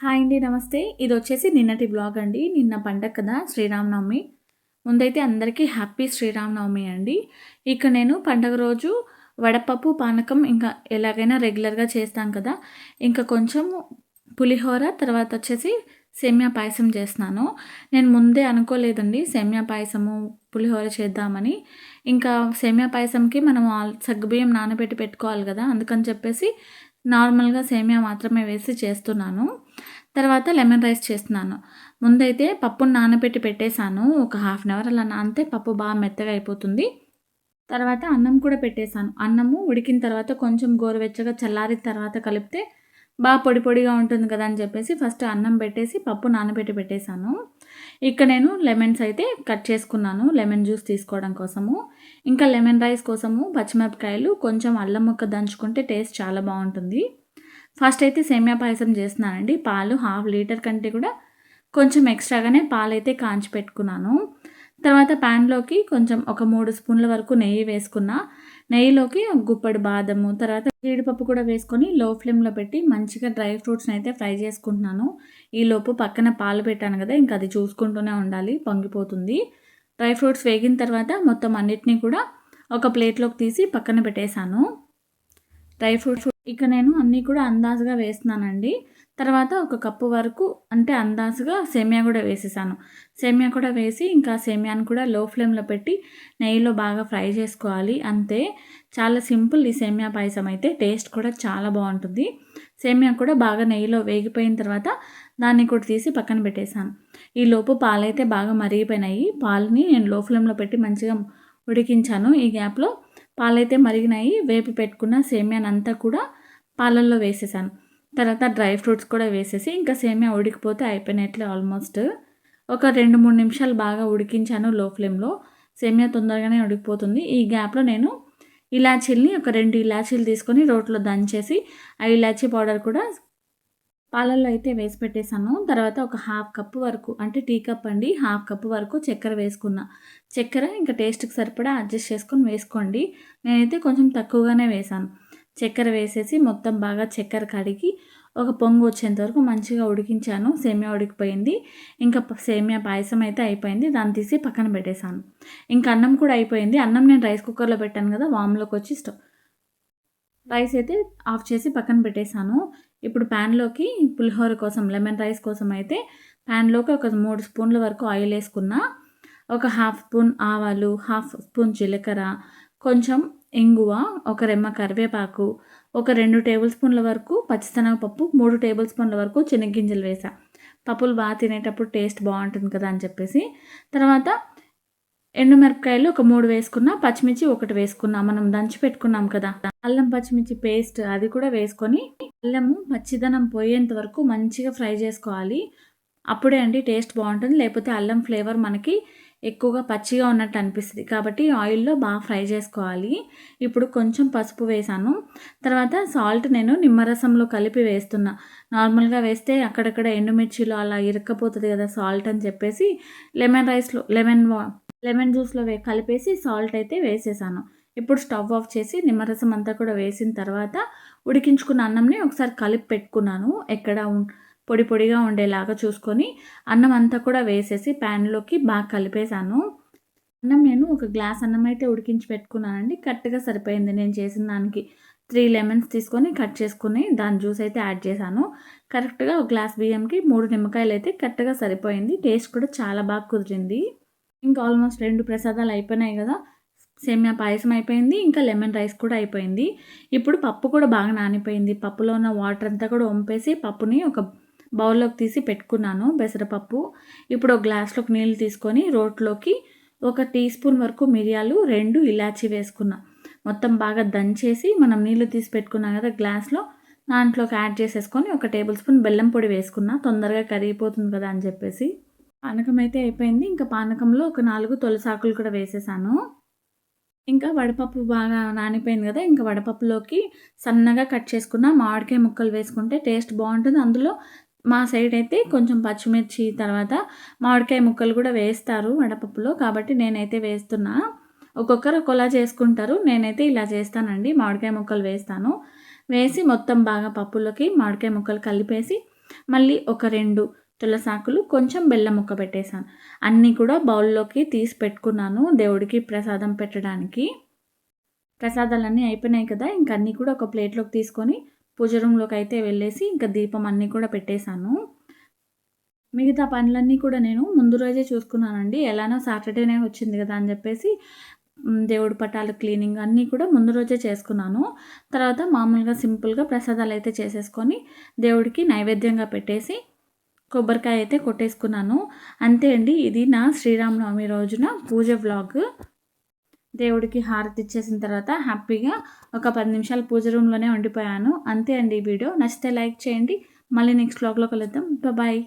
Hi అండి. నమస్తే. ఇదొచ్చేసి నిన్నటి బ్లాగ్ అండి. నిన్న పండగ కదా శ్రీరామనవమి. ముందైతే అందరికీ హ్యాపీ శ్రీరామనవమి అండి. ఇక నేను పండగ రోజు వడపప్పు, పానకం ఇంకా ఎలాగైనా రెగ్యులర్‌గా చేస్తాం కదా! ఇంకా కొంచెం పులిహోర తర్వాత వచ్చేసి సేమ్యా పాయసం చేస్తున్నాను. నేను ముందే అనుకోలేదండి సేమ్యా పాయసము, పులిహోర చేద్దామని. ఇంకా సేమ్యా పాయసంకి మనం సగ్గుబియ్యం నానబెట్టి పెట్టుకోవాలి కదా! అందుకని చెప్పేసి నార్మల్‌గా సేమ్యా మాత్రమే వేసి చేస్తున్నాను. తర్వాత లెమన్ రైస్ చేస్తున్నాను. ముందైతే పప్పుని నానబెట్టి పెట్టేసాను. ఒక హాఫ్ అన్ అవర్ అలా నానితే పప్పు బాగా మెత్తగా అయిపోతుంది. తర్వాత అన్నం కూడా పెట్టేసాను. అన్నము ఉడికిన తర్వాత కొంచెం గోరువెచ్చగా చల్లారిన తర్వాత కలిపితే పొడి పొడిగా ఉంటుంది కదా అని చెప్పేసి ఫస్ట్ అన్నం పెట్టేసి పప్పు నానబెట్టి పెట్టేసాను. ఇక నేను లెమన్స్ అయితే కట్ చేసుకున్నాను. లెమన్ జ్యూస్ తీసుకోవడం కోసము. ఇంకా లెమన్ రైస్ కోసము పచ్చిమిరపకాయలు, కొంచెం అల్లం ముక్క దంచుకుంటే టేస్ట్ చాలా బావుంటుంది. ఫస్ట్ అయితే సేమియా పాయసం చేస్తున్నానండి. పాలు హాఫ్ లీటర్ కంటే కూడా కొంచెం ఎక్స్ట్రాగానే పాలైతే కాంచి పెట్టుకున్నాను. తర్వాత ప్యాన్‌లోకి కొంచెం ఒక 3 స్పూన్ల వరకు నెయ్యి వేసుకున్నా. నెయ్యిలోకి ఒక గుప్పెడు బాదము, తర్వాత జీడిపప్పు కూడా వేసుకొని లో ఫ్లేమ్‌లో పెట్టి మంచిగా డ్రై ఫ్రూట్స్‌ని అయితే ఫ్రై చేసుకుంటున్నాను. ఈలోపు పక్కన పాలు పెట్టాను కదా! ఇంక అది చూసుకుంటూనే ఉండాలి, పొంగిపోతుంది. డ్రై ఫ్రూట్స్ వేగిన తర్వాత మొత్తం అన్నిటిని కూడా ఒక ప్లేట్‌లోకి తీసి పక్కన పెట్టేశాను. డ్రై ఫ్రూట్స్ ఇక నేను అన్నీ కూడా అందాజుగా వేస్తున్నానండి. తర్వాత ఒక కప్పు వరకు అంటే అందాజుగా సేమియా కూడా వేసేసాను. సేమియా కూడా వేసి ఇంకా సేమియాని కూడా లో ఫ్లేమ్‌లో పెట్టి నెయ్యిలో బాగా ఫ్రై చేసుకోవాలి. అంతే. చాలా సింపుల్ ఈ సేమియా పాయసం అయితే. టేస్ట్ కూడా చాలా బావుంటుంది. సేమియా కూడా బాగా నెయ్యిలో వేగిపోయిన తర్వాత దాన్ని కూడా తీసి పక్కన పెట్టేసాను. ఈలోపు పాలైతే బాగా మరిగిపోయినాయి. పాలని నేను లో ఫ్లేమ్‌లో పెట్టి మంచిగా ఉడికించాను. ఈ గ్యాప్‌లో పాలైతే మరిగినాయి. వేపి పెట్టుకున్న సేమియానంతా కూడా పాలల్లో వేసేసాను. తర్వాత డ్రై ఫ్రూట్స్ కూడా వేసేసి ఇంకా సేమియా ఉడికిపోతే అయిపోయినట్లే ఆల్మోస్ట్. ఒక 2, 3 నిమిషాలు బాగా ఉడికించాను లో ఫ్లేమ్‌లో. సేమియా తొందరగానే ఉడికిపోతుంది. ఈ గ్యాప్‌లో నేను ఇలాచీలని ఒక 2 ఇలాచీలు తీసుకొని రోట్లో దంచేసి ఆ ఇలాచీ పౌడర్ కూడా పాలల్లో అయితే వేసి పెట్టేసాను. తర్వాత ఒక హాఫ్ కప్ వరకు అంటే టీ కప్ అండి. హాఫ్ కప్ వరకు చక్కెర వేసుకున్నా. చక్కెర ఇంకా టేస్ట్‌కి సరిపడా అడ్జస్ట్ చేసుకొని వేసుకోండి. నేనైతే కొంచెం తక్కువగానే వేశాను. చక్కెర వేసేసి మొత్తం బాగా చక్కెర కడిగి ఒక పొంగు వచ్చేంత వరకు మంచిగా ఉడికించాను. సేమియా ఉడికిపోయింది. ఇంకా సేమియా పాయసం అయితే అయిపోయింది. దాన్ని తీసి పక్కన పెట్టేసాను. ఇంకా అన్నం కూడా అయిపోయింది. అన్నం నేను రైస్ కుక్కర్‌లో పెట్టాను కదా! వామ్‌లోకి వచ్చి రైస్ అయితే ఆఫ్ చేసి పక్కన పెట్టేసాను. ఇప్పుడు ప్యాన్‌లోకి పులిహోర కోసం లెమన్ రైస్ కోసం అయితే ప్యాన్‌లోకి ఒక 3 స్పూన్ల వరకు ఆయిల్ ఏసుకున్నా. ఒక హాఫ్ స్పూన్ ఆవాలు, హాఫ్ స్పూన్ జీలకర్ర, కొంచెం ఇంగువ, ఒక రెమ్మ కరివేపాకు, ఒక 2 టేబుల్ స్పూన్ల వరకు పచ్చిశనగపప్పు, 3 టేబుల్ స్పూన్ల వరకు శనగగింజలు వేసా. పప్పులు తినేటప్పుడు టేస్ట్ బావుంటుంది కదా అని చెప్పేసి. తర్వాత ఎండుమిరపకాయలు ఒక 3 వేసుకున్నా, పచ్చిమిర్చి ఒకటి వేసుకున్నా. మనం దంచి పెట్టుకున్నాం కదా! అల్లం పచ్చిమిర్చి పేస్ట్ అది కూడా వేసుకొని, అల్లము పచ్చిదనం పోయేంత వరకు మంచిగా ఫ్రై చేసుకోవాలి. అప్పుడే అండి టేస్ట్ బావుంటుంది. లేకపోతే అల్లం ఫ్లేవర్ మనకి ఎక్కువగా పచ్చిగా ఉన్నట్టు అనిపిస్తది. కాబట్టి ఆయిల్‌లో బాగా ఫ్రై చేసుకోవాలి. ఇప్పుడు కొంచెం పసుపు వేశాను. తర్వాత సాల్ట్ నేను నిమ్మరసంలో కలిపి వేస్తున్నా. నార్మల్‌గా వేస్తే అక్కడక్కడ ఎండుమిర్చిలో అలా ఇరుక్కపోతది కదా! సాల్ట్ అని చెప్పేసి లెమన్ జ్యూస్‌లో కలిపేసి సాల్ట్ అయితే వేసేసాను. ఇప్పుడు స్టవ్ ఆఫ్ చేసి నిమ్మరసం అంతా కూడా వేసిన తర్వాత ఉడికించుకున్న అన్నంని ఒకసారి కలిపి పెట్టుకున్నాను. ఎక్కడ పొడి పొడిగా ఉండేలాగా చూసుకొని అన్నం అంతా కూడా వేసేసి ప్యాన్‌లోకి బాగా కలిపేసాను. అన్నం నేను ఒక గ్లాస్ అన్నం అయితే ఉడికించి పెట్టుకున్నానండి. కరెక్ట్‌గా సరిపోయింది నేను చేసిన దానికి. 3 లెమన్స్ తీసుకొని కట్ చేసుకొని దాని జ్యూస్ అయితే యాడ్ చేశాను. కరెక్ట్‌గా ఒక గ్లాస్ బియ్యంకి 3 నిమ్మకాయలైతే కరెక్ట్‌గా సరిపోయింది. టేస్ట్ కూడా చాలా బాగా కుదిరింది. ఇంకా ఆల్మోస్ట్ 2 ప్రసాదాలు అయిపోయినాయి గదా! సేమియా పాయసం అయిపోయింది. ఇంకా లెమన్ రైస్ కూడా అయిపోయింది. ఇప్పుడు పప్పు కూడా బాగా నానిపోయింది. పప్పులో ఉన్న వాటర్ అంతా కూడా వంపేసి పప్పుని ఒక బౌల్‌లోకి తీసి పెట్టుకున్నాను పెసరపప్పు. ఇప్పుడు ఒక గ్లాస్‌లోకి నీళ్ళు తీసుకొని రోట్లోకి ఒక టీ స్పూన్ వరకు మిరియాలు, 2 ఇలాచీ వేసుకున్నా. మొత్తం బాగా దంచేసి మనం నీళ్ళు తీసి పెట్టుకున్నాం కదా గ్లాస్‌లో దాంట్లోకి యాడ్ చేసేసుకొని ఒక టేబుల్ స్పూన్ బెల్లం పొడి వేసుకున్నా. తొందరగా కరిగిపోతుంది కదా అని చెప్పేసి. పానకం అయితే అయిపోయింది. ఇంకా పానకంలో ఒక 4 తులసాకులు కూడా వేసేసాను. ఇంకా వడపప్పు బాగా నానిపోయింది గదా! ఇంకా వడపప్పులోకి సన్నగా కట్ చేసుకున్న మామిడికాయ ముక్కలు వేసుకుంటే టేస్ట్ బావుంటుంది. అందులో మా సైడ్ అయితే కొంచెం పచ్చిమిర్చి, తర్వాత మామిడికాయ ముక్కలు గూడా వేస్తారు వడపప్పులో. కాబట్టి నేనైతే వేస్తున్నా. ఒక్కొక్కరు ఒక్కోలా చేసుకుంటారు. నేనైతే ఇలా చేస్తానండి. మామిడికాయ ముక్కలు వేస్తాను. వేసి మొత్తం బాగా పప్పులోకి మామిడికాయ ముక్కలు కలిపేసి మళ్ళీ ఒక 2 తులసాకులు, కొంచెం బెల్లం ముక్క పెట్టేసాను. అన్నీ కూడా బౌల్‌లోకి తీసి పెట్టుకున్నాను దేవుడికి ప్రసాదం పెట్టడానికి. ప్రసాదాలన్నీ అయిపోయినాయి కదా! ఇంక అన్నీ కూడా ఒక ప్లేట్‌లోకి తీసుకొని పూజ రూమ్‌లోకైతే వెళ్ళేసి ఇంక దీపం అన్నీ కూడా పెట్టేశాను. మిగతా పనులన్నీ కూడా నేను ముందు రోజే చూసుకున్నానండి. ఎలానో సాటర్‌డేనే వచ్చింది గదా! అని జెప్పేసి దేవుడి పటాల క్లీనింగ్ అన్నీ కూడా ముందు రోజే చేసుకున్నాను. తర్వాత మామూలుగా సింపుల్‌గా ప్రసాదాలైతే చేసేసుకొని దేవుడికి నైవేద్యంగా పెట్టేసి కొబ్బరికాయ అయితే కొట్టేసుకున్నాను. అంతే అండి. ఇది నా శ్రీరామనవమి రోజున పూజ వ్లాగ్. దేవుడికి హారతి ఇచ్చేసిన తర్వాత హ్యాపీగా ఒక 10 నిమిషాలు పూజ రూమ్‌లోనే ఉండిపోయాను. అంతే అండి ఈ వీడియో. నచ్చితే లైక్ చేయండి. మళ్ళీ నెక్స్ట్ వ్లాగ్‌లో కలుద్దాం. బాయ్.